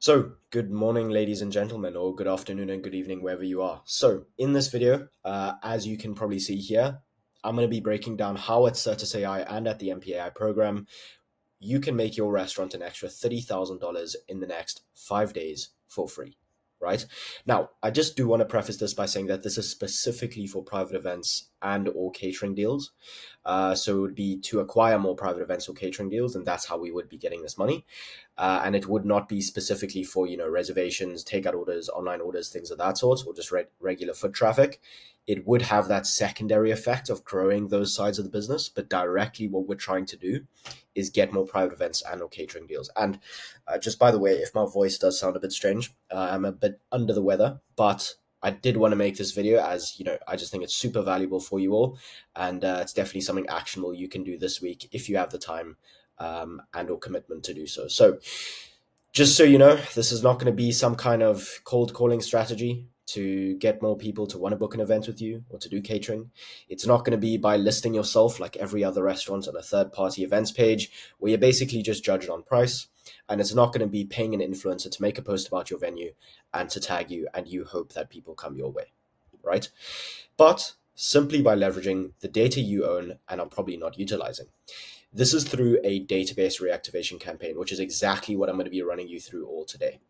So, good morning, ladies and gentlemen, or good afternoon and good evening, wherever you are. So, in this video, as you can probably see here, I'm going to be breaking down how at Certus AI and at the MPAI program, you can make your restaurant an extra $30,000 in the next 5 days for free, right? Now, I just do want to preface this by saying that this is specifically for private events and or catering deals. So it would be to acquire more private events or catering deals, and that's how we would be getting this money. And it would not be specifically for reservations, takeout orders, online orders, things of that sort, or just regular foot traffic. It would have that secondary effect of growing those sides of the business, but directly what we're trying to do is get more private events and or catering deals. And just by the way, if my voice does sound a bit strange, I'm a bit under the weather, but I did want to make this video as I just think it's super valuable for you all, and it's definitely something actionable you can do this week if you have the time and or commitment to do so. So just so you know, this is not going to be some kind of cold calling strategy to get more people to want to book an event with you or to do catering. It's not going to be by listing yourself like every other restaurant on a third-party events page where you're basically just judged on price. And it's not going to be paying an influencer to make a post about your venue and to tag you, and you hope that people come your way, right? But simply by leveraging the data you own and are probably not utilizing. This is through a database reactivation campaign, which is exactly what I'm going to be running you through all today.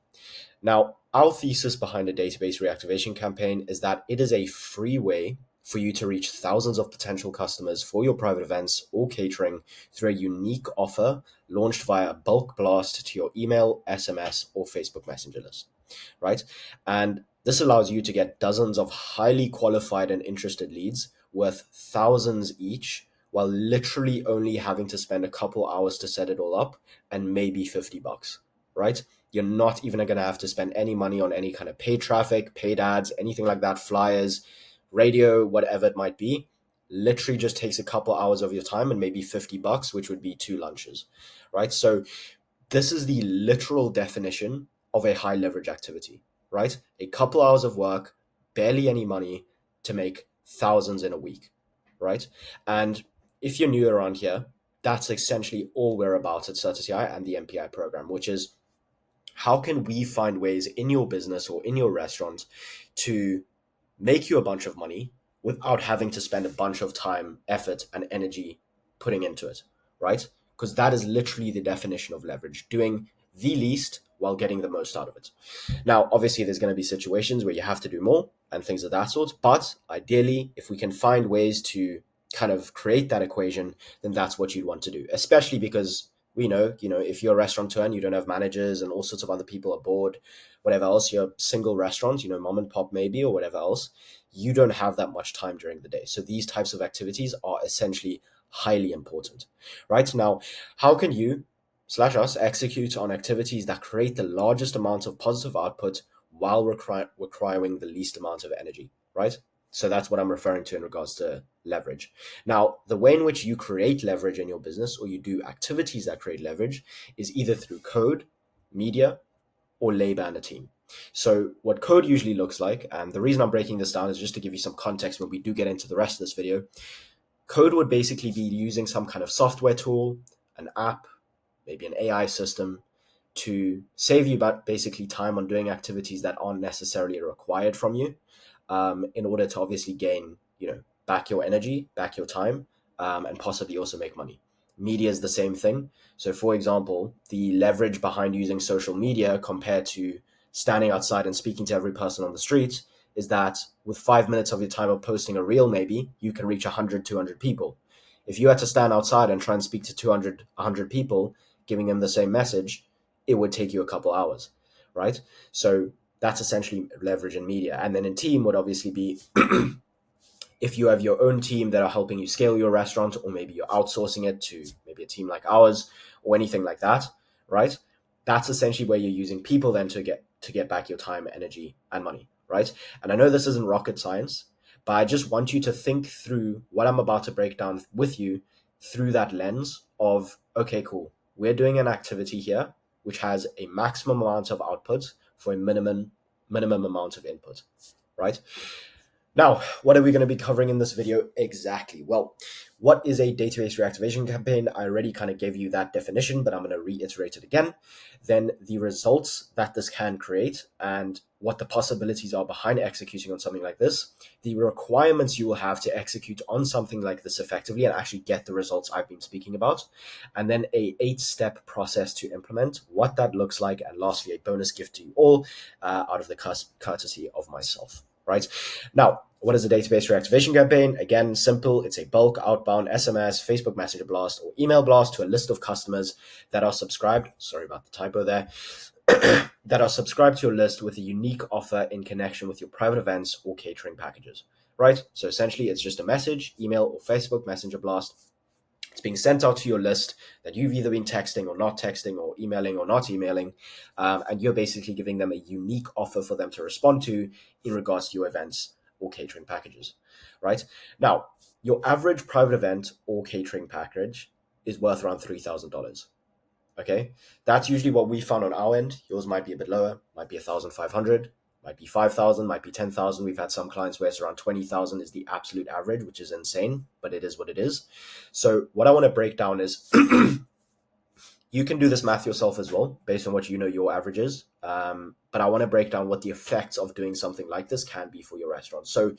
Now, our thesis behind a database reactivation campaign is that it is a free way for you to reach thousands of potential customers for your private events or catering through a unique offer launched via bulk blast to your email, SMS, or Facebook Messenger list, right? And this allows you to get dozens of highly qualified and interested leads worth thousands each while literally only having to spend a couple hours to set it all up and maybe $50, right? You're not even going to have to spend any money on any kind of paid traffic, paid ads, anything like that, flyers, radio, whatever it might be. Literally just takes a couple hours of your time and maybe $50, which would be 2 lunches, right? So this is the literal definition of a high leverage activity, right? A couple hours of work, barely any money to make thousands in a week, right? And if you're new around here, that's essentially all we're about at CertusCI and the MPI program, which is how can we find ways in your business or in your restaurant to make you a bunch of money without having to spend a bunch of time, effort, and energy putting into it, right? Because that is literally the definition of leverage, doing the least while getting the most out of it. Now, obviously, there's going to be situations where you have to do more and things of that sort, but ideally, if we can find ways to kind of create that equation, then that's what you'd want to do, especially because we know, if you're a restaurateur and you don't have managers and all sorts of other people aboard, whatever else, you're a single restaurant, mom and pop maybe, or whatever else, you don't have that much time during the day. So these types of activities are essentially highly important, right? Now, how can you slash us execute on activities that create the largest amount of positive output while requiring the least amount of energy, right? So that's what I'm referring to in regards to leverage. Now, the way in which you create leverage in your business or you do activities that create leverage is either through code, media, or labor and a team. So what code usually looks like, and the reason I'm breaking this down is just to give you some context when we do get into the rest of this video. Code would basically be using some kind of software tool, an app, maybe an AI system to save you basically time on doing activities that aren't necessarily required from you, in order to obviously gain, back your energy, back your time, and possibly also make money. Media is the same thing. So, for example, the leverage behind using social media compared to standing outside and speaking to every person on the street is that with 5 minutes of your time of posting a reel, maybe you can reach 100, 200 people. If you had to stand outside and try and speak to 200, 100 people, giving them the same message, it would take you a couple hours, right? So that's essentially leverage in media. And then in team would obviously be if you have your own team that are helping you scale your restaurant, or maybe you're outsourcing it to maybe a team like ours or anything like that, right? That's essentially where you're using people then to get back your time, energy, and money, right? And I know this isn't rocket science, but I just want you to think through what I'm about to break down with you through that lens of, okay, cool. We're doing an activity here which has a maximum amount of output for a minimum amount of input, right? Now, what are we going to be covering in this video exactly? Well, what is a database reactivation campaign? I already kind of gave you that definition, but I'm going to reiterate it again. Then the results that this can create and what the possibilities are behind executing on something like this, the requirements you will have to execute on something like this effectively and actually get the results I've been speaking about, and then a 8-step process to implement, what that looks like, and lastly, a bonus gift to you all out of the courtesy of myself, right? Now, what is a database reactivation campaign? Again, simple. It's a bulk outbound SMS, Facebook Messenger blast, or email blast to a list of customers that are subscribed. Sorry about the typo there. That are subscribed to your list with a unique offer in connection with your private events or catering packages, right? So essentially, it's just a message, email, or Facebook Messenger blast. It's being sent out to your list that you've either been texting or not texting or emailing or not emailing. And you're basically giving them a unique offer for them to respond to in regards to your events or catering packages, right? Now, your average private event or catering package is worth around $3,000. Okay, that's usually what we found on our end. Yours might be a bit lower, might be 1,500, might be 5,000, might be 10,000. We've had some clients where it's around 20,000 is the absolute average, which is insane, but it is what it is. So what I want to break down is you can do this math yourself as well, based on what you know your average is. But I want to break down what the effects of doing something like this can be for your restaurant. So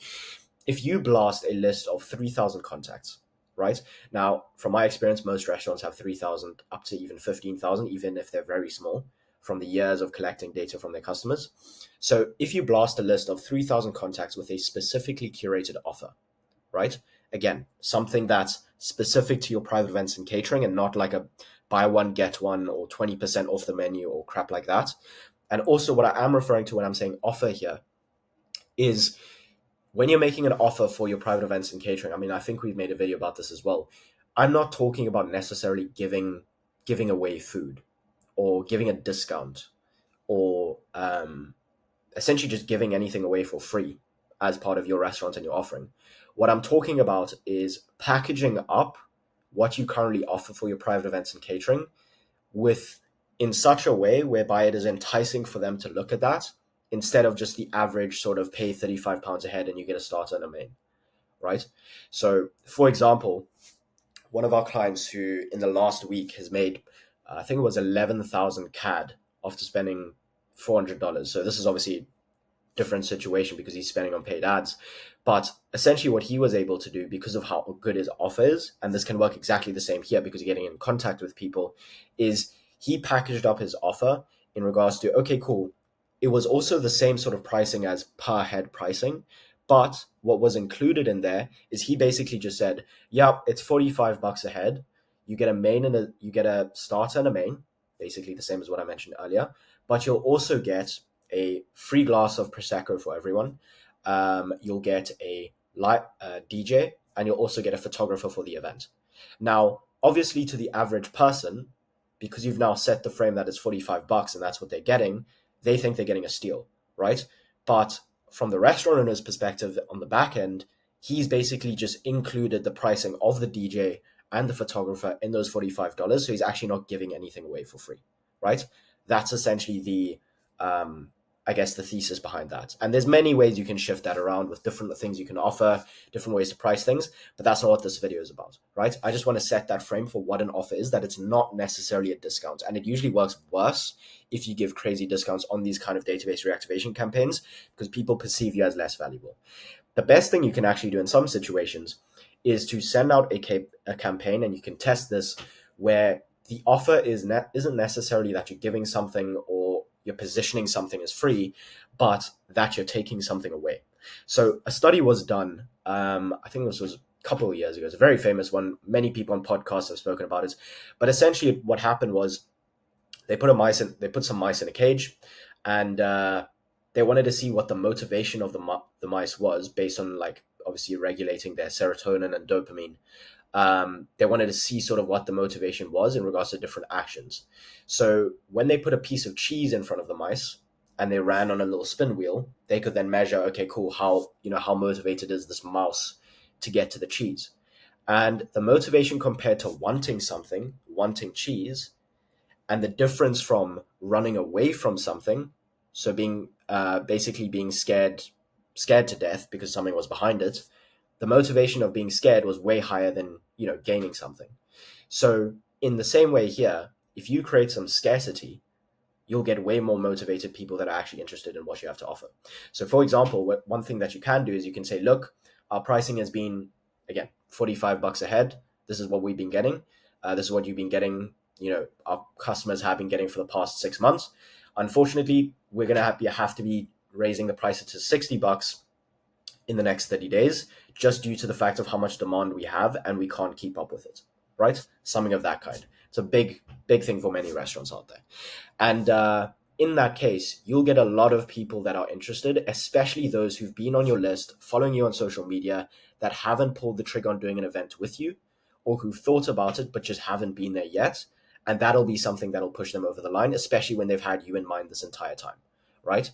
if you blast a list of 3,000 contacts, right? Now, from my experience, most restaurants have 3,000 up to even 15,000, even if they're very small, from the years of collecting data from their customers. So if you blast a list of 3,000 contacts with a specifically curated offer, right? Again, something that's specific to your private events and catering and not like a buy one, get one or 20% off the menu or crap like that. And also, what I am referring to when I'm saying offer here is when you're making an offer for your private events and catering. I mean, I think we've made a video about this as well. I'm not talking about necessarily giving away food or giving a discount or essentially just giving anything away for free as part of your restaurant and your offering. What I'm talking about is packaging up what you currently offer for your private events and catering with in such a way whereby it is enticing for them to look at that instead of just the average sort of pay £35 a head and you get a starter and a main, right? So, for example, one of our clients who in the last week has made, I think it was 11,000 CAD after spending $400. So this is obviously different situation because he's spending on paid ads. But essentially, what he was able to do because of how good his offer is, and this can work exactly the same here because you're getting in contact with people, is he packaged up his offer in regards to, okay, cool. It was also the same sort of pricing as per head pricing. But what was included in there is he basically just said, yeah, it's $45 a head. You get a main and you get a starter and a main, basically the same as what I mentioned earlier. But you'll also get a free glass of prosecco for everyone. You'll get a light DJ, and you'll also get a photographer for the event. Now, obviously, to the average person, because you've now set the frame that it's $45 and that's what they're getting, they think they're getting a steal, right? But from the restaurant owner's perspective, on the back end, he's basically just included the pricing of the DJ and the photographer in those $45, so he's actually not giving anything away for free, right? That's essentially the I guess the thesis behind that. And there's many ways you can shift that around with different things you can offer, different ways to price things, but that's not what this video is about, right? I just want to set that frame for what an offer is, that it's not necessarily a discount. And it usually works worse if you give crazy discounts on these kind of database reactivation campaigns because people perceive you as less valuable. The best thing you can actually do in some situations is to send out a campaign, and you can test this, where the offer isn't necessarily that you're giving something or you're positioning something as free, but that you're taking something away. So a study was done, I think this was a couple of years ago. It's a very famous one. Many people on podcasts have spoken about it. But essentially what happened was they put some mice in a cage, and they wanted to see what the motivation of the mice was based on, like, obviously regulating their serotonin and dopamine. They wanted to see sort of what the motivation was in regards to different actions. So when they put a piece of cheese in front of the mice and they ran on a little spin wheel, they could then measure, okay, cool, how motivated is this mouse to get to the cheese? And the motivation compared to wanting something, wanting cheese, and the difference from running away from something, so being basically being scared scared to death because something was behind it, the motivation of being scared was way higher than, gaining something. So in the same way here, if you create some scarcity, you'll get way more motivated people that are actually interested in what you have to offer. So for example, one thing that you can do is you can say, look, our pricing has been, again, $45 a head. This is what we've been getting. This is what you've been getting, our customers have been getting for the past 6 months. Unfortunately, we're going to have to be raising the price to $60 in the next 30 days, just due to the fact of how much demand we have and we can't keep up with it, right? Something of that kind. It's a big, big thing for many restaurants out there. And in that case, you'll get a lot of people that are interested, especially those who've been on your list, following you on social media, that haven't pulled the trigger on doing an event with you, or who've thought about it but just haven't been there yet. And that'll be something that'll push them over the line, especially when they've had you in mind this entire time, right?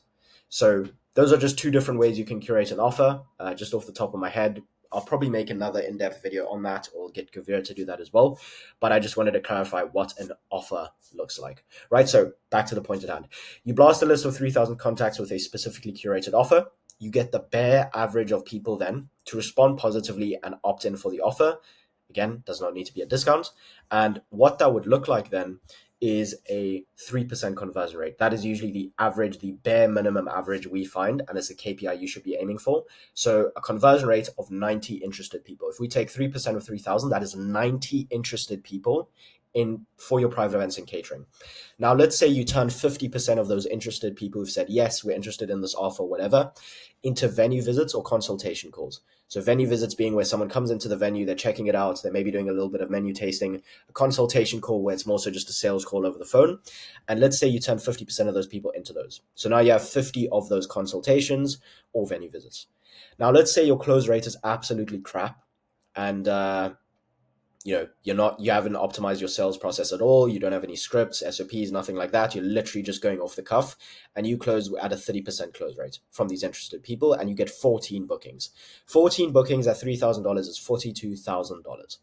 So those are just two different ways you can curate an offer. Just off the top of my head, I'll probably make another in-depth video on that, or get Kavir to do that as well. But I just wanted to clarify what an offer looks like, right? So back to the point at hand. You blast a list of 3,000 contacts with a specifically curated offer. You get the bare average of people then to respond positively and opt in for the offer. Again, does not need to be a discount. And what that would look like then is a 3% conversion rate. That is usually the average, the bare minimum average we find, and it's a KPI you should be aiming for. So a conversion rate of 90 interested people. If we take 3% of 3,000, that is 90 interested people for your private events and catering. Now, let's say you turn 50% of those interested people who've said, yes, we're interested in this offer, whatever, into venue visits or consultation calls. So venue visits being where someone comes into the venue, they're checking it out, they're maybe doing a little bit of menu tasting. A consultation call where it's more so just a sales call over the phone. And let's say you turn 50% of those people into those. So now you have 50 of those consultations or venue visits. Now, let's say your close rate is absolutely crap, and you haven't optimized your sales process at all. You don't have any scripts, SOPs, nothing like that. You're literally just going off the cuff, and you close at a 30% close rate from these interested people, and you get 14 bookings. 14 bookings at $3,000 is $42,000,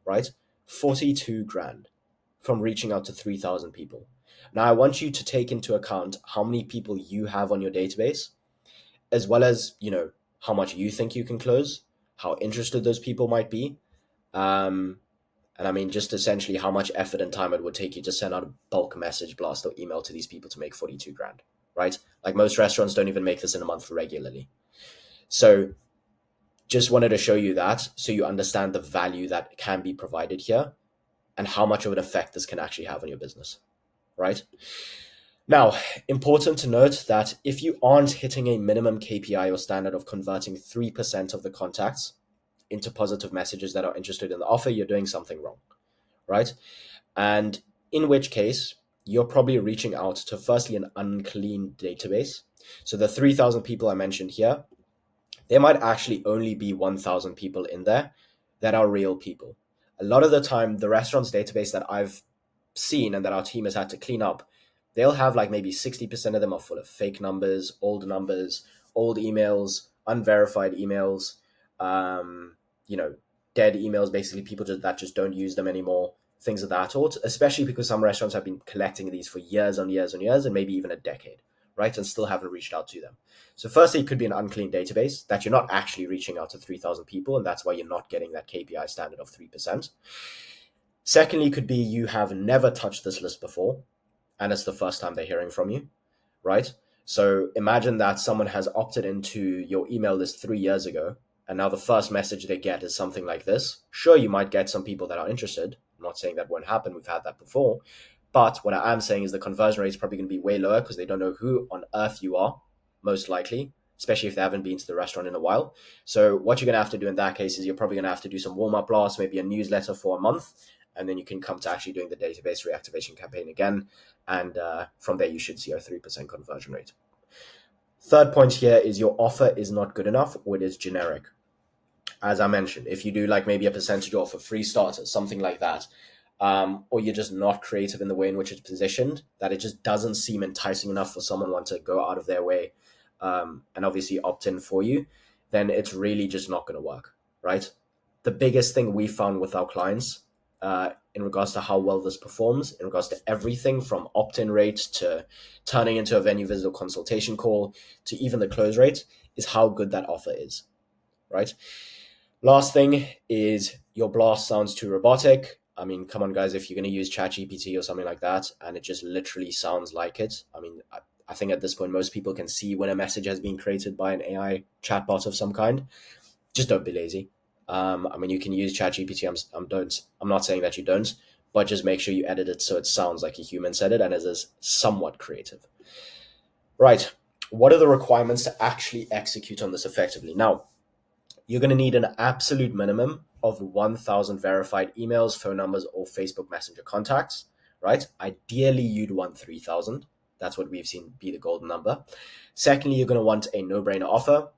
right? 42 grand from reaching out to 3,000 people. Now, I want you to take into account how many people you have on your database, as well as, how much you think you can close, how interested those people might be. And I mean, just essentially how much effort and time it would take you to send out a bulk message blast or email to these people to make 42 grand, right? Like, most restaurants don't even make this in a month regularly. So just wanted to show you that so you understand the value that can be provided here and how much of an effect this can actually have on your business, right? Now, important to note that if you aren't hitting a minimum KPI or standard of converting 3% of the contacts into positive messages that are interested in the offer, you're doing something wrong, right? And in which case, you're probably reaching out to, firstly, an unclean database. So the 3,000 people I mentioned here, there might actually only be 1,000 people in there that are real people. A lot of the time, the restaurant's database that I've seen and that our team has had to clean up, they'll have like maybe 60% of them are full of fake numbers, old emails, unverified emails, dead emails, basically people that just don't use them anymore, things of that sort, especially because some restaurants have been collecting these for years and years and years, and maybe even a decade, right? And still haven't reached out to them. So firstly, it could be an unclean database that you're not actually reaching out to 3,000 people, and that's why you're not getting that KPI standard of 3%. Secondly, could be you have never touched this list before, and it's the first time they're hearing from you, right? So imagine that someone has opted into your email list 3 years ago, and now the first message they get is something like this. Sure, you might get some people that are interested. I'm not saying that won't happen. We've had that before. But what I am saying is the conversion rate is probably going to be way lower because they don't know who on earth you are, most likely, especially if they haven't been to the restaurant in a while. So what you're going to have to do in that case is you're probably going to have to do some warm-up blasts, maybe a newsletter for a month, and then you can come to actually doing the database reactivation campaign again. And from there, you should see a 3% conversion rate. Third point here is your offer is not good enough, or it is generic. As I mentioned, if you do like maybe a percentage off of free starters, something like that, or you're just not creative in the way in which it's positioned, that it just doesn't seem enticing enough for someone want to go out of their way and obviously opt in for you, then it's really just not going to work, right? The biggest thing we found with our clients in regards to how well this performs, in regards to everything from opt-in rate to turning into a venue visit or consultation call to even the close rate, is how good that offer is, right? Last thing is your blast sounds too robotic. I mean, come on, guys, if you're going to use ChatGPT or something like that, and it just literally sounds like it. I mean, I think at this point, most people can see when a message has been created by an AI chatbot of some kind. Just don't be lazy. I mean, you can use ChatGPT. I'm not saying that you don't, but just make sure you edit it so it sounds like a human said it and it is somewhat creative. Right. What are the requirements to actually execute on this effectively? Now, you're going to need an absolute minimum of 1,000 verified emails, phone numbers, or Facebook Messenger contacts, right? Ideally, you'd want 3,000. That's what we've seen be the golden number. Secondly, you're going to want a no-brainer offer,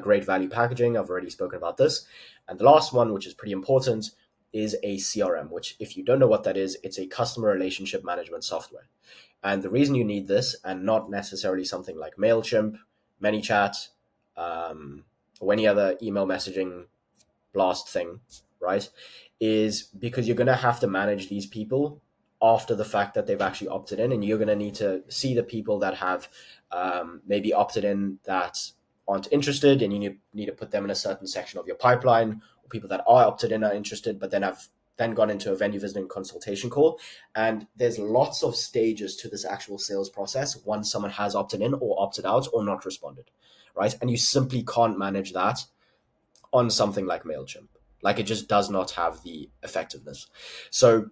great value packaging. I've already spoken about this. And the last one, which is pretty important, is a CRM, which, if you don't know what that is, it's a customer relationship management software. And the reason you need this, and not necessarily something like MailChimp, ManyChat, or any other email messaging blast thing, right, is because you're going to have to manage these people after the fact that they've actually opted in, and you're going to need to see the people that have maybe opted in that aren't interested, and you need to put them in a certain section of your pipeline, or people that are opted in are interested but then have then gone into a venue visiting consultation call. And there's lots of stages to this actual sales process once someone has opted in or opted out or not responded, right? And you simply can't manage that on something like MailChimp. Like, it just does not have the effectiveness. So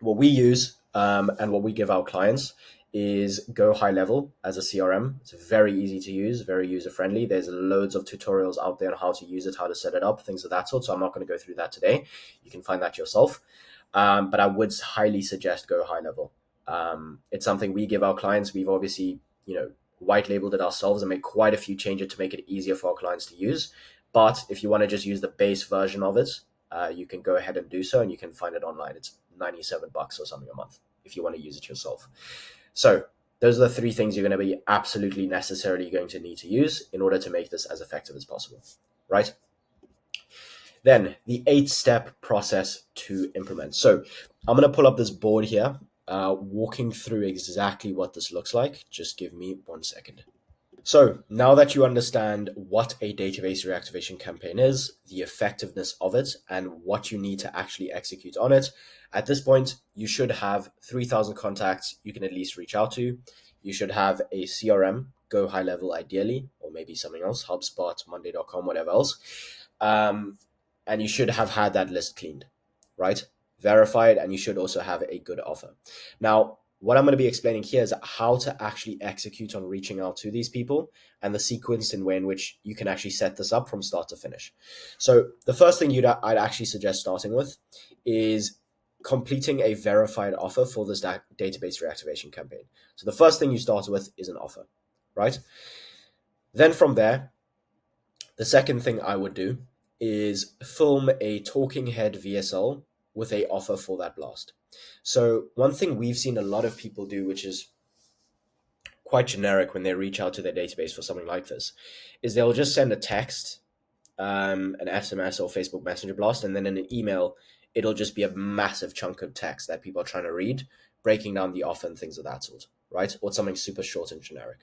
what we use and what we give our clients is Go High Level as a CRM. It's very easy to use, very user-friendly. There's loads of tutorials out there on how to use it, how to set it up, things of that sort. So I'm not going to go through that today. You can find that yourself. But I would highly suggest Go High Level. It's something we give our clients. We've obviously, white labeled it ourselves and made quite a few changes to make it easier for our clients to use. But if you want to just use the base version of it, you can go ahead and do so, and you can find it online. It's $97 or something a month if you want to use it yourself. So those are the three things you're going to be absolutely necessarily going to need to use in order to make this as effective as possible, right? Then the 8-step process to implement. So I'm going to pull up this board here, walking through exactly what this looks like. Just give me 1 second. So now that you understand what a database reactivation campaign is, the effectiveness of it, and what you need to actually execute on it, at this point, you should have 3,000 contacts you can at least reach out to. You should have a CRM, Go High Level ideally, or maybe something else, HubSpot, Monday.com, whatever else. And you should have had that list cleaned, right? Verified, and you should also have a good offer. Now, what I'm going to be explaining here is how to actually execute on reaching out to these people and the sequence and way in which you can actually set this up from start to finish. So the first thing I'd actually suggest starting with is completing a verified offer for this database reactivation campaign. So the first thing you start with is an offer, right? Then from there, the second thing I would do is film a talking head VSL with a offer for that blast. So one thing we've seen a lot of people do, which is quite generic when they reach out to their database for something like this, is they'll just send a text, an SMS or Facebook Messenger blast, and then in an email, it'll just be a massive chunk of text that people are trying to read, breaking down the offer and things of that sort, right? Or something super short and generic.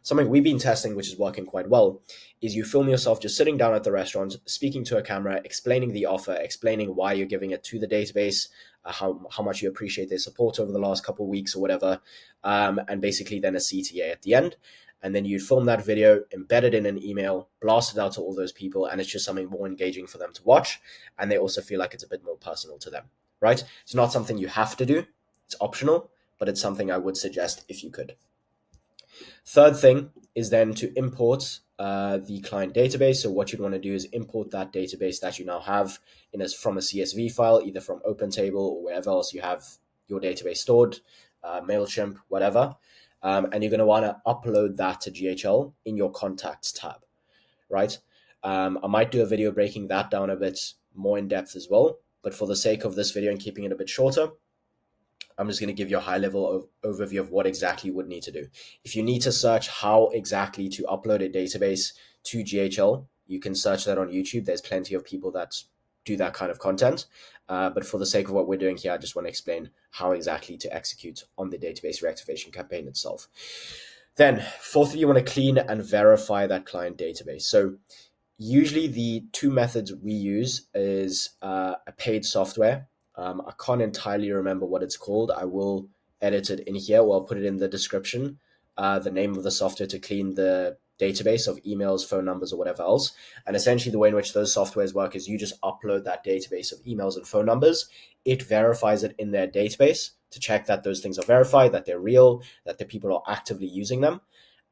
Something we've been testing, which is working quite well, is you film yourself just sitting down at the restaurant, speaking to a camera, explaining the offer, explaining why you're giving it to the database, how much you appreciate their support over the last couple of weeks or whatever, and basically then a CTA at the end. And then you'd film that video, embed it in an email, blast it out to all those people, and it's just something more engaging for them to watch, and they also feel like it's a bit more personal to them, right? It's not something you have to do. It's optional, but it's something I would suggest if you could. Third thing is then to import the client database. So what you'd want to do is import that database that you now have from a CSV file, either from OpenTable or wherever else you have your database stored, MailChimp, whatever. And you're going to want to upload that to GHL in your contacts tab, right? I might do a video breaking that down a bit more in depth as well, but for the sake of this video and keeping it a bit shorter, I'm just going to give you a high-level overview of what exactly you would need to do. If you need to search how exactly to upload a database to GHL, you can search that on YouTube. There's plenty of people that do that kind of content. But for the sake of what we're doing here, I just want to explain how exactly to execute on the database reactivation campaign itself. Then, fourthly, you want to clean and verify that client database. So usually the two methods we use is a paid software. I can't entirely remember what it's called. I will edit it in here, or I'll put it in the description, the name of the software to clean the database of emails, phone numbers, or whatever else. And essentially the way in which those softwares work is you just upload that database of emails and phone numbers. It verifies it in their database to check that those things are verified, that they're real, that the people are actively using them,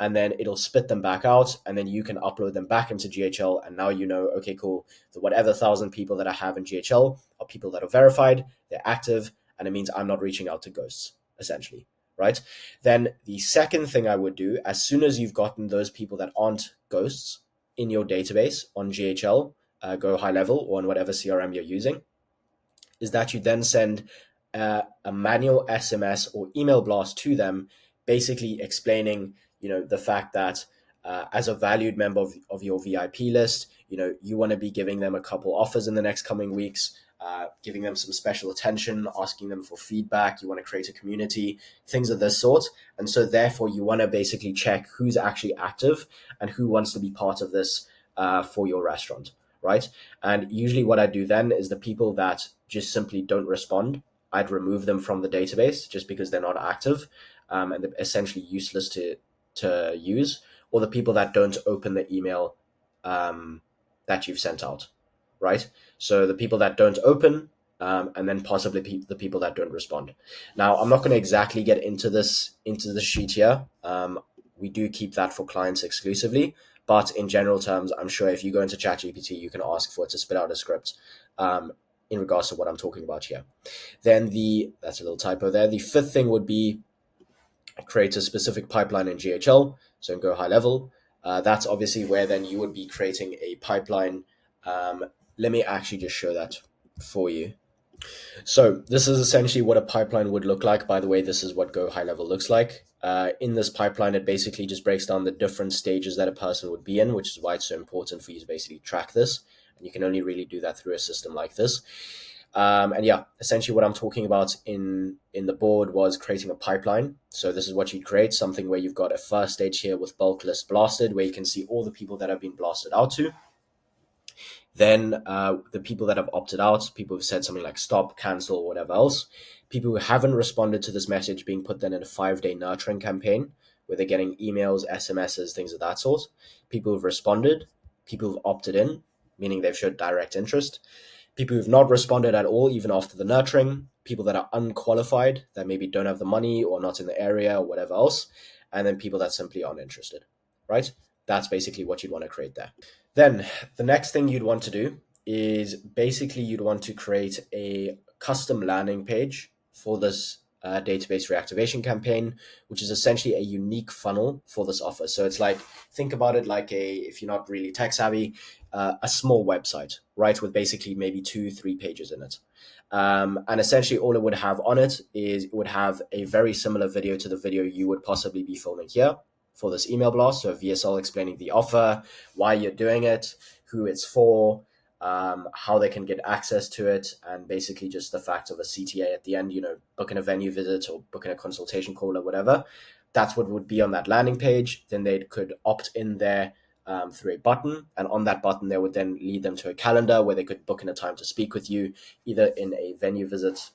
and then it'll spit them back out, and then you can upload them back into GHL, and now you know, okay, cool, the whatever 1,000 people that I have in GHL are people that are verified, they're active, and it means I'm not reaching out to ghosts, essentially, right? Then the second thing I would do, as soon as you've gotten those people that aren't ghosts in your database on GHL, Go High Level, or on whatever CRM you're using, is that you then send a manual SMS or email blast to them, basically explaining, the fact that as a valued member of your VIP list, you want to be giving them a couple offers in the next coming weeks, giving them some special attention, asking them for feedback. You want to create a community, things of this sort. And so therefore you want to basically check who's actually active and who wants to be part of this for your restaurant, right? And usually what I do then is the people that just simply don't respond, I'd remove them from the database just because they're not active, and they're essentially useless to use, or the people that don't open the email that you've sent out, right? So the people that don't open, and then possibly the people that don't respond. Now, I'm not going to exactly get into the sheet here. We do keep that for clients exclusively, but in general terms, I'm sure if you go into ChatGPT, you can ask for it to spit out a script in regards to what I'm talking about here. Then that's a little typo there. The fifth thing would be create a specific pipeline in GHL, so in Go High Level. That's obviously where then you would be creating a pipeline. Let me actually just show that for you. So this is essentially what a pipeline would look like. By the way, this is what Go High Level looks like. In this pipeline, it basically just breaks down the different stages that a person would be in, which is why it's so important for you to basically track this. And you can only really do that through a system like this. And yeah, essentially what I'm talking about in the board was creating a pipeline. So this is what you create, something where you've got a first stage here with bulk list blasted, where you can see all the people that have been blasted out to. Then the people that have opted out, people who've said something like stop, cancel, or whatever else. People who haven't responded to this message being put then in a 5-day nurturing campaign where they're getting emails, SMSs, things of that sort. People who've responded, people who've opted in, meaning they've showed direct interest. People who've not responded at all, even after the nurturing. People that are unqualified, that maybe don't have the money or not in the area or whatever else. And then people that simply aren't interested, right? That's basically what you'd want to create there. Then the next thing you'd want to do is basically you'd want to create a custom landing page for this database reactivation campaign, which is essentially a unique funnel for this offer. So it's like, think about it like if you're not really tech savvy, a small website, right, with basically maybe 2-3 pages in it. And essentially all it would have on it is it would have a very similar video to the video you would possibly be filming here for this email blast. So a VSL explaining the offer, why you're doing it, who it's for, how they can get access to it, and basically just the fact of a CTA at the end, booking a venue visit or booking a consultation call or whatever. That's what would be on that landing page. Then they could opt in there through a button, and on that button they would then lead them to a calendar where they could book in a time to speak with you, either in a venue visit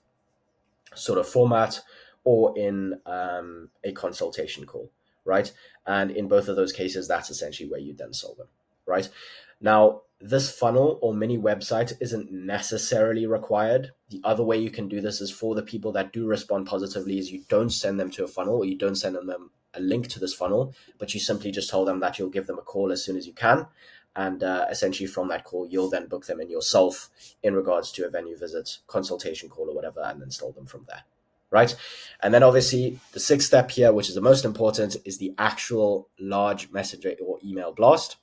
sort of format or in a consultation call, right? And in both of those cases, that's essentially where you then sell them, right? Now, this funnel or mini website isn't necessarily required. The other way you can do this is for the people that do respond positively is you don't send them to a funnel, or you don't send them a link to this funnel, but you simply just tell them that you'll give them a call as soon as you can. And essentially from that call, you'll then book them in yourself in regards to a venue visit, consultation call or whatever, and then install them from there, right? And then obviously the sixth step here, which is the most important, is the actual large messenger or email blast.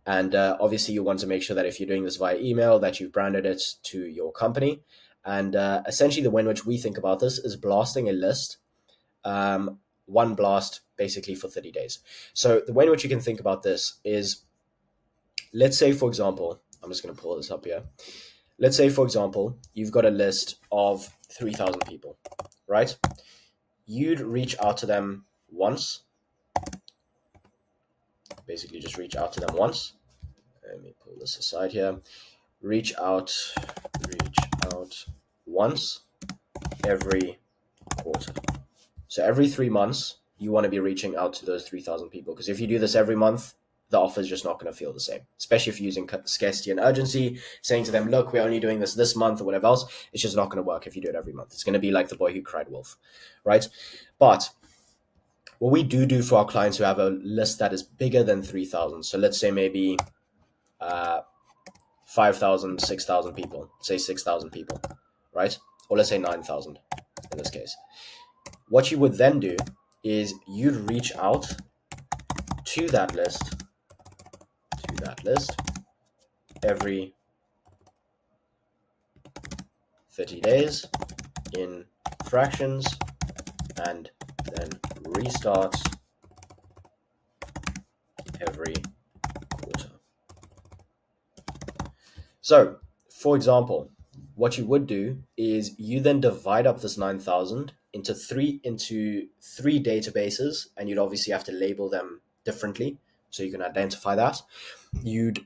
And obviously you want to make sure that if you're doing this via email, that you've branded it to your company. And essentially the way in which we think about this is blasting a list, one blast basically for 30 days. So the way in which you can think about this is, let's say, for example, I'm just going to pull this up here. Let's say, for example, you've got a list of 3,000 people, right? You'd reach out to them once. Basically, just reach out to them once. Let me pull this aside here. Reach out once every quarter. So every 3 months, you want to be reaching out to those 3,000 people, because if you do this every month, the offer is just not going to feel the same, especially if you're using scarcity and urgency, saying to them, look, we're only doing this month or whatever else. It's just not going to work if you do it every month. It's going to be like the boy who cried wolf, right? But what we do for our clients who have a list that is bigger than 3,000, so let's say maybe 5,000, 6,000 people, say 6,000 people, right? Or let's say 9,000 in this case. What you would then do is you'd reach out to that list every 30 days in fractions, and then restart every quarter. So, for example, what you would do is you then divide up this 9,000 into three databases, and you'd obviously have to label them differently so you can identify that. You'd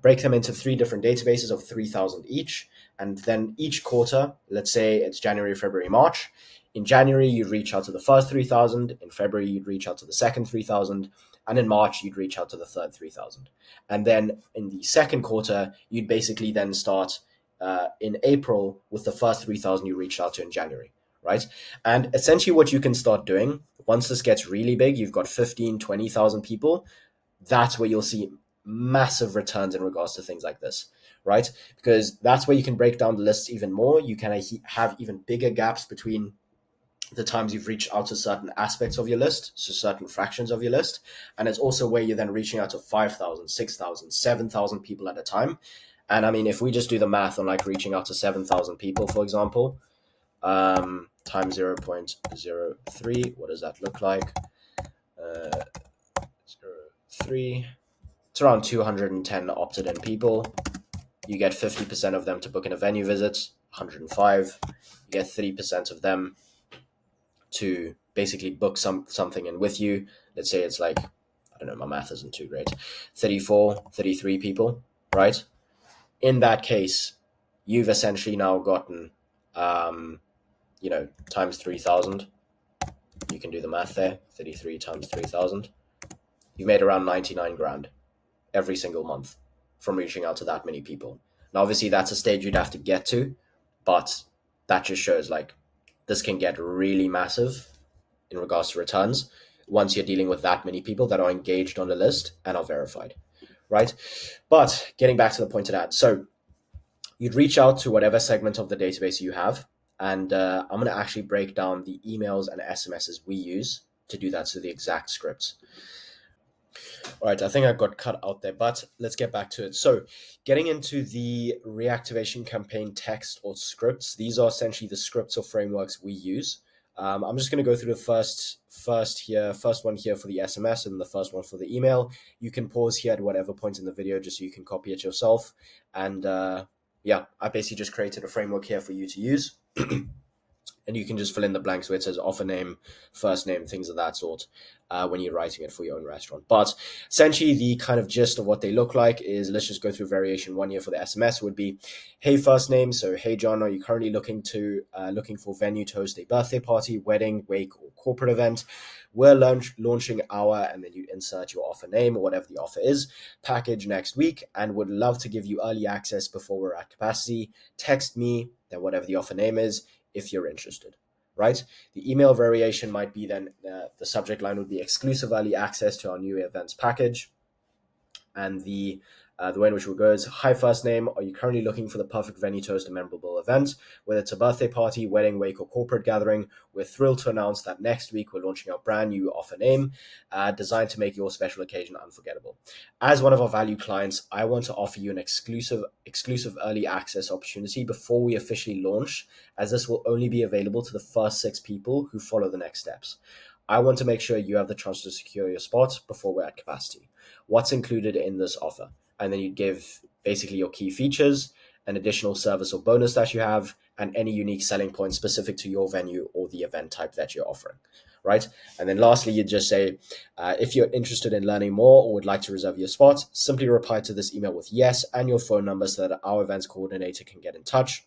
break them into 3 different databases of 3,000 each, and then each quarter, let's say it's January, February, March. In January, you'd reach out to the first 3,000. In February, you'd reach out to the second 3,000. And in March, you'd reach out to the third 3,000. And then in the second quarter, you'd basically then start in April with the first 3,000 you reached out to in January, right? And essentially what you can start doing, once this gets really big, you've got 15, 20,000 people, that's where you'll see massive returns in regards to things like this, right? Because that's where you can break down the lists even more. You can have even bigger gaps between the times you've reached out to certain aspects of your list, so certain fractions of your list. And it's also where you're then reaching out to 5,000, 6,000, 7,000 people at a time. And I mean, if we just do the math on like reaching out to 7,000 people, for example, times 0.03, what does that look like? 0.3, it's around 210 opted in people. You get 50% of them to book in a venue visit, 105. You get 30% of them to basically book something in with you. Let's say it's like, I don't know, my math isn't too great, 34, 33 people, right? In that case, you've essentially now gotten, times 3,000. You can do the math there, 33 times 3,000. You've made around 99 grand every single month from reaching out to that many people. Now, obviously, that's a stage you'd have to get to, but that just shows like this can get really massive in regards to returns once you're dealing with that many people that are engaged on the list and are verified, right? But getting back to the point of that, so you'd reach out to whatever segment of the database you have, and I'm going to actually break down the emails and SMSs we use to do that, so the exact scripts. All right, I think I got cut out there, but let's get back to it. So, getting into the reactivation campaign text or scripts, these are essentially the scripts or frameworks we use. I'm just going to go through the first one here for the SMS and the first one for the email. You can pause here at whatever point in the video just so you can copy it yourself. And I basically just created a framework here for you to use. And you can just fill in the blanks where it says offer name, first name, things of that sort when you're writing it for your own restaurant. But essentially, the kind of gist of what they look like is, let's just go through variation one here for the SMS would be, hey, first name. So, hey, John, are you currently looking for venue to host a birthday party, wedding, wake, or corporate event? We're launching our, and then you insert your offer name or whatever the offer is, package next week, and would love to give you early access before we're at capacity. Text me, then whatever the offer name is, if you're interested, right? The email variation might be then, the subject line would be exclusive early access to our new events package. And the way in which we'll go is, hi, first name, are you currently looking for the perfect venue to host a memorable event? Whether it's a birthday party, wedding, wake, or corporate gathering, we're thrilled to announce that next week we're launching our brand new offer name designed to make your special occasion unforgettable. As one of our valued clients, I want to offer you an exclusive early access opportunity before we officially launch, as this will only be available to the first 6 people who follow the next steps. I want to make sure you have the chance to secure your spot before we're at capacity. What's included in this offer? And then you give basically your key features, an additional service or bonus that you have, and any unique selling points specific to your venue or the event type that you're offering, right? And then lastly, you just say, if you're interested in learning more or would like to reserve your spot, simply reply to this email with yes and your phone number so that our events coordinator can get in touch.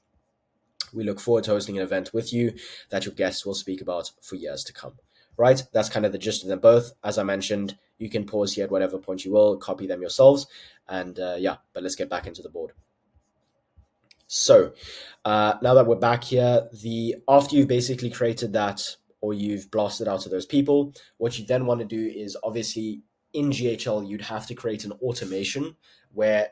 We look forward to hosting an event with you that your guests will speak about for years to come. Right? That's kind of the gist of them both. As I mentioned, you can pause here at whatever point you will, copy them yourselves, and but let's get back into the board. So now that we're back here, after you've basically created that or you've blasted out to those people, what you then want to do is obviously in GHL, you'd have to create an automation where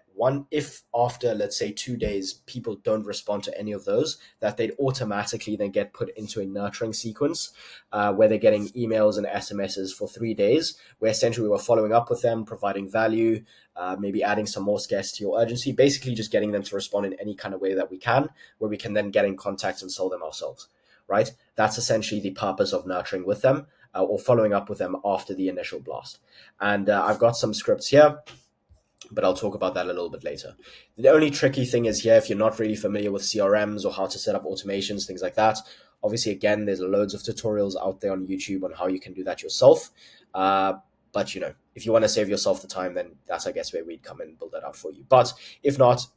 if after, let's say 2 days, people don't respond to any of those, that they'd automatically then get put into a nurturing sequence where they're getting emails and SMSs for 3 days, where essentially we're following up with them, providing value, maybe adding some more scarce to your urgency, basically just getting them to respond in any kind of way that we can, where we can then get in contact and sell them ourselves, right? That's essentially the purpose of nurturing with them or following up with them after the initial blast. And I've got some scripts here, but I'll talk about that a little bit later. The only tricky thing is here, if you're not really familiar with CRMs or how to set up automations, things like that, obviously, again, there's loads of tutorials out there on YouTube on how you can do that yourself. But, if you want to save yourself the time, then that's, I guess, where we'd come and build that out for you. But if not,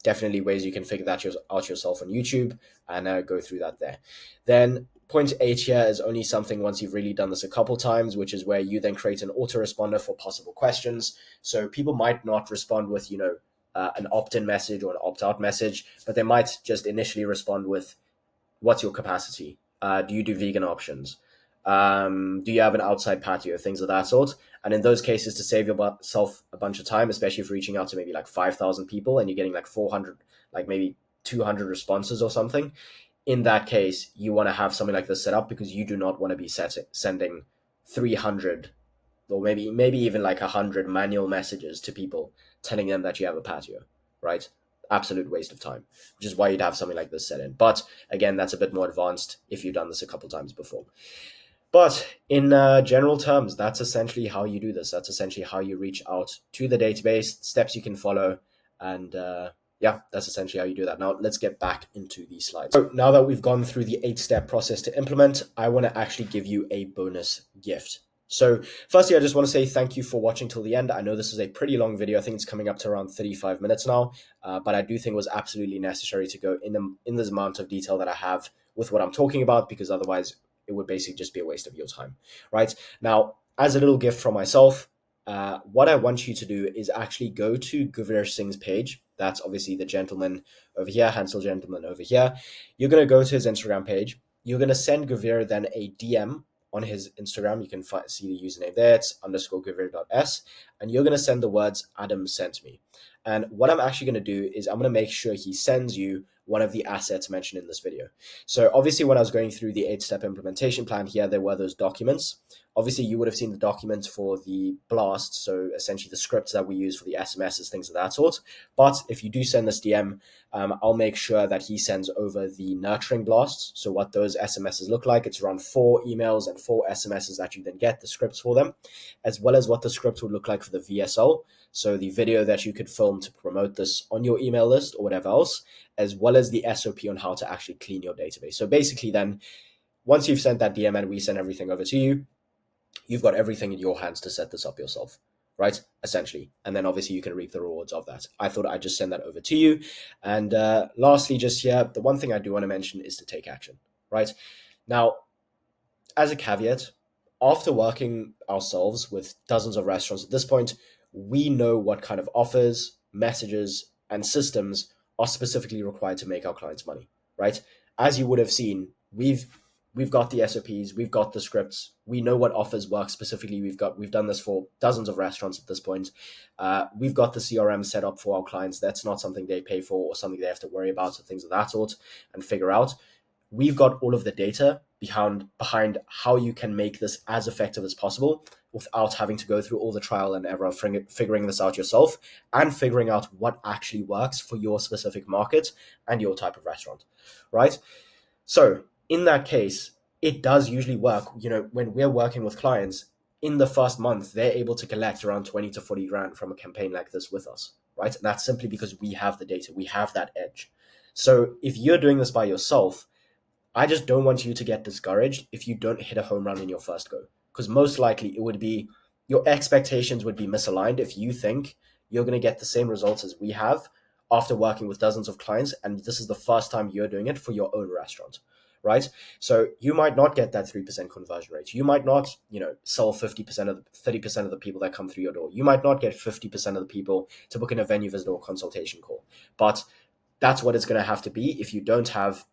definitely ways you can figure that out yourself on YouTube and go through that there. Then point 8 here is only something once you've really done this a couple times, which is where you then create an autoresponder for possible questions. So people might not respond with, an opt-in message or an opt-out message, but they might just initially respond with, what's your capacity? Do you do vegan options? Do you have an outside patio? Things of that sort. And in those cases, to save yourself a bunch of time, especially if reaching out to maybe like 5,000 people and you're getting like 400, like maybe 200 responses or something, in that case, you want to have something like this set up because you do not want to be sending 300 or maybe even like 100 manual messages to people telling them that you have a patio, right? Absolute waste of time, which is why you'd have something like this set in. But again, that's a bit more advanced if you've done this a couple times before. But in general terms, that's essentially how you do this. That's essentially how you reach out to the database, steps you can follow, and that's essentially how you do that. Now, let's get back into these slides. So now that we've gone through the 8-step process to implement, I want to actually give you a bonus gift. So firstly, I just want to say thank you for watching till the end. I know this is a pretty long video. I think it's coming up to around 35 minutes now, but I do think it was absolutely necessary to go in this amount of detail that I have with what I'm talking about, because otherwise it would basically just be a waste of your time, right? Now, as a little gift from myself, what I want you to do is actually go to Gurveer Singh's page. That's obviously the gentleman over here, handsome gentleman over here. You're going to go to his Instagram page. You're going to send Gurveer then a DM on his Instagram. You can see the username there. It's _Gurveer.s. And you're going to send the words, Adam sent me. And what I'm actually going to do is I'm going to make sure he sends you one of the assets mentioned in this video. So obviously when I was going through the 8-step implementation plan here, there were those documents. Obviously you would have seen the documents for the blast, so essentially the scripts that we use for the SMSs, things of that sort. But if you do send this DM, I'll make sure that he sends over the nurturing blasts. So what those SMSs look like, it's around 4 emails and 4 SMSs that you then get the scripts for them, as well as what the script would look like for the VSL. So the video that you could film to promote this on your email list or whatever else, as well as the SOP on how to actually clean your database. So basically then, once you've sent that DM and we send everything over to you, you've got everything in your hands to set this up yourself, right? Essentially. And then obviously you can reap the rewards of that. I thought I'd just send that over to you. And lastly, just here, the one thing I do want to mention is to take action, right? Now, as a caveat, after working ourselves with dozens of restaurants at this point, we know what kind of offers, messages, and systems are specifically required to make our clients money, right? As you would have seen, we've got the SOPs, we've got the scripts, we know what offers work specifically. We've done this for dozens of restaurants at this point. We've got the CRM set up for our clients. That's not something they pay for or something they have to worry about or things of that sort and figure out. We've got all of the data behind how you can make this as effective as possible without having to go through all the trial and error of figuring this out yourself and figuring out what actually works for your specific market and your type of restaurant, right? So in that case, it does usually work. When we're working with clients, in the first month, they're able to collect around 20 to 40 grand from a campaign like this with us, right? And that's simply because we have the data, we have that edge. So if you're doing this by yourself, I just don't want you to get discouraged if you don't hit a home run in your first go, because most likely it would be your expectations would be misaligned if you think you're going to get the same results as we have after working with dozens of clients, and this is the first time you're doing it for your own restaurant, right? So you might not get that 3% conversion rate. You might not, sell 50% of 30% of the people that come through your door. You might not get 50% of the people to book in a venue visit or consultation call. But that's what it's going to have to be if you don't have,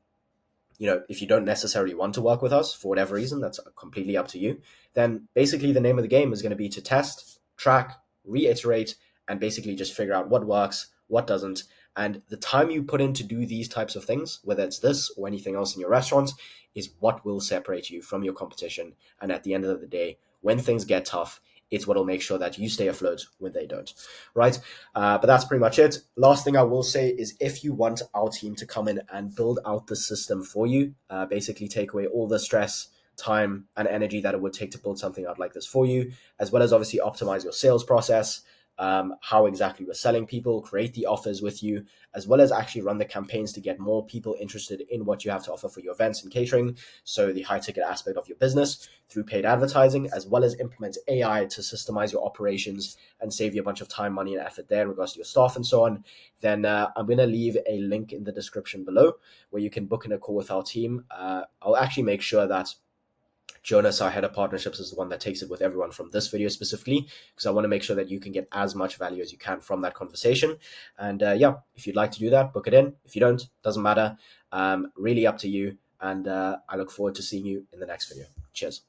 if you don't necessarily want to work with us for whatever reason, that's completely up to you. Then basically the name of the game is going to be to test, track, reiterate, and basically just figure out what works, what doesn't. And the time you put in to do these types of things, whether it's this or anything else in your restaurant, is what will separate you from your competition. And at the end of the day, when things get tough, it's what will make sure that you stay afloat when they don't, right? But that's pretty much it. Last thing I will say is if you want our team to come in and build out the system for you, basically take away all the stress, time, and energy that it would take to build something out like this for you, as well as obviously optimize your sales process, how exactly we're selling people, create the offers with you, as well as actually run the campaigns to get more people interested in what you have to offer for your events and catering. So the high ticket aspect of your business through paid advertising, as well as implement AI to systemize your operations and save you a bunch of time, money, and effort there in regards to your staff and so on, then I'm going to leave a link in the description below where you can book in a call with our team. I'll actually make sure that Jonas, our head of partnerships, is the one that takes it with everyone from this video specifically, because I want to make sure that you can get as much value as you can from that conversation. And if you'd like to do that, book it in. If you don't, doesn't matter. Really up to you. And I look forward to seeing you in the next video. Cheers.